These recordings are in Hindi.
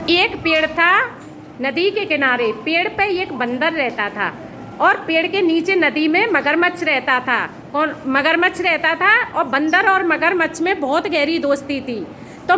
एक पेड़ था नदी के किनारे। पेड़ पे एक बंदर रहता था और पेड़ के नीचे नदी में मगरमच्छ रहता था। और मगरमच्छ रहता था और बंदर और मगरमच्छ में बहुत गहरी दोस्ती थी। तो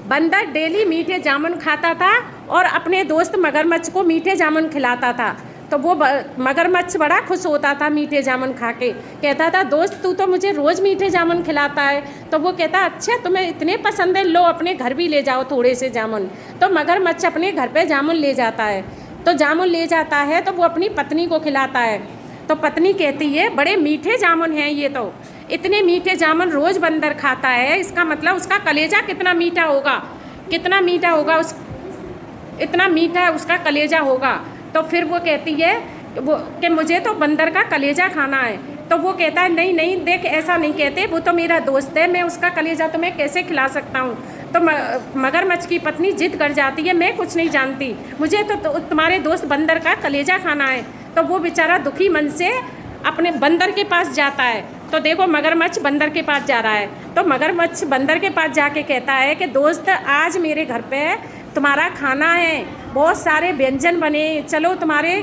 बंदर डेली मीठे जामुन खाता था और अपने दोस्त मगरमच्छ को मीठे जामुन खिलाता था। तो वो मगरमच्छ बड़ा खुश होता था मीठे जामुन खा के। कहता था, दोस्त तू तो मुझे रोज़ मीठे जामुन खिलाता है। तो वो कहता, अच्छा तुम्हें इतने पसंद है, लो अपने घर भी ले जाओ थोड़े से जामुन। तो मगरमच्छ अपने घर पे जामुन ले जाता है। तो जामुन ले जाता है तो वो अपनी पत्नी को खिलाता है। तो पत्नी कहती है, बड़े मीठे जामुन हैं ये तो, इतने मीठे जामुन रोज़ बंदर खाता है, इसका मतलब उसका कलेजा कितना मीठा होगा, कितना मीठा होगा, इतना मीठा उसका कलेजा होगा। तो फिर वो कहती है कि मुझे तो बंदर का कलेजा खाना है। तो वो कहता है, नहीं नहीं देख, ऐसा नहीं कहते, वो तो मेरा दोस्त है, मैं उसका कलेजा तुम्हें कैसे खिला सकता हूँ। तो मगरमच्छ की पत्नी जिद कर जाती है, मैं कुछ नहीं जानती, मुझे तो तुम्हारे दोस्त बंदर का कलेजा खाना है। तो वो बेचारा दुखी मन से अपने बंदर के पास जाता है। तो देखो मगरमच्छ बंदर के पास जा रहा है। तो मगरमच्छ बंदर के पास जाके कहता है कि दोस्त, आज मेरे घर पे तुम्हारा खाना है, बहुत सारे व्यंजन बने, चलो तुम्हारे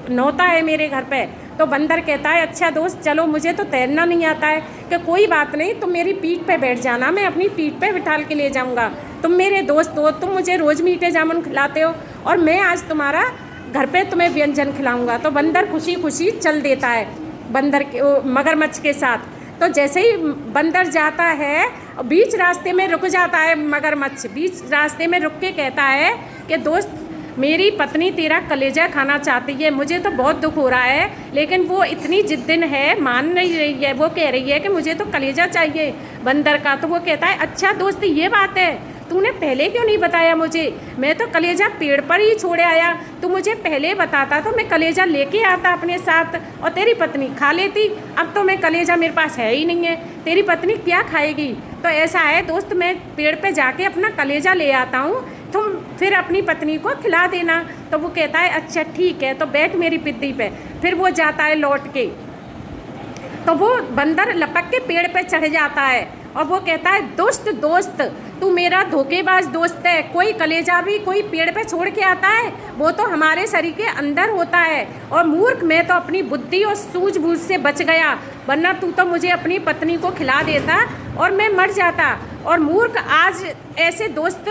न्योता है मेरे घर पे। तो बंदर कहता है, अच्छा दोस्त चलो, मुझे तो तैरना नहीं आता है। कि कोई बात नहीं, तुम मेरी पीठ पे बैठ जाना, मैं अपनी पीठ पे बिठाल के ले जाऊंगा। तुम मेरे दोस्त हो, तुम मुझे रोज़ मीठे जामुन खिलाते हो और मैं आज तुम्हारा घर पे तुम्हें व्यंजन खिलाऊंगा। तो बंदर खुशी खुशी चल देता है मगरमच्छ के साथ। तो जैसे ही बंदर जाता है, बीच रास्ते में रुक जाता है मगरमच्छ। बीच रास्ते में रुक के कहता है कि दोस्त, मेरी पत्नी तेरा कलेजा खाना चाहती है, मुझे तो बहुत दुख हो रहा है, लेकिन वो इतनी जिद्दन है, मान नहीं रही है। वो कह रही है कि मुझे तो कलेजा चाहिए बंदर का। तो वो कहता है, अच्छा दोस्त ये बात है, तूने पहले क्यों नहीं बताया मुझे, मैं तो कलेजा पेड़ पर ही छोड़े आया, तू मुझे पहले बताता तो मैं कलेजा लेके आता अपने साथ और तेरी पत्नी खा लेती। अब तो मैं कलेजा मेरे पास है ही नहीं है, तेरी पत्नी क्या खाएगी। तो ऐसा है दोस्त, मैं पेड़ पे जाके अपना कलेजा ले आता हूँ, तुम फिर अपनी पत्नी को खिला देना। तो वो कहता है, अच्छा ठीक है, तो बैठ मेरी पिद्दी पे। फिर वो जाता है लौट के। तो वो बंदर लपक के पेड़ पे चढ़ जाता है और वो कहता है, दोस्त तू मेरा धोखेबाज दोस्त है, कोई कलेजा भी कोई पेड़ पे छोड़ के आता है, वो तो हमारे शरीर के अंदर होता है। और मूर्ख, मैं तो अपनी बुद्धि और सूझबूझ से बच गया, वरना तू तो मुझे अपनी पत्नी को खिला देता और मैं मर जाता। और मूर्ख, आज ऐसे दोस्त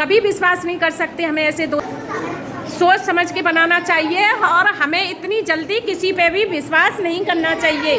कभी विश्वास नहीं कर सकते, हमें ऐसे दोस्त सोच समझ के बनाना चाहिए और हमें इतनी जल्दी किसी पे भी विश्वास नहीं करना चाहिए।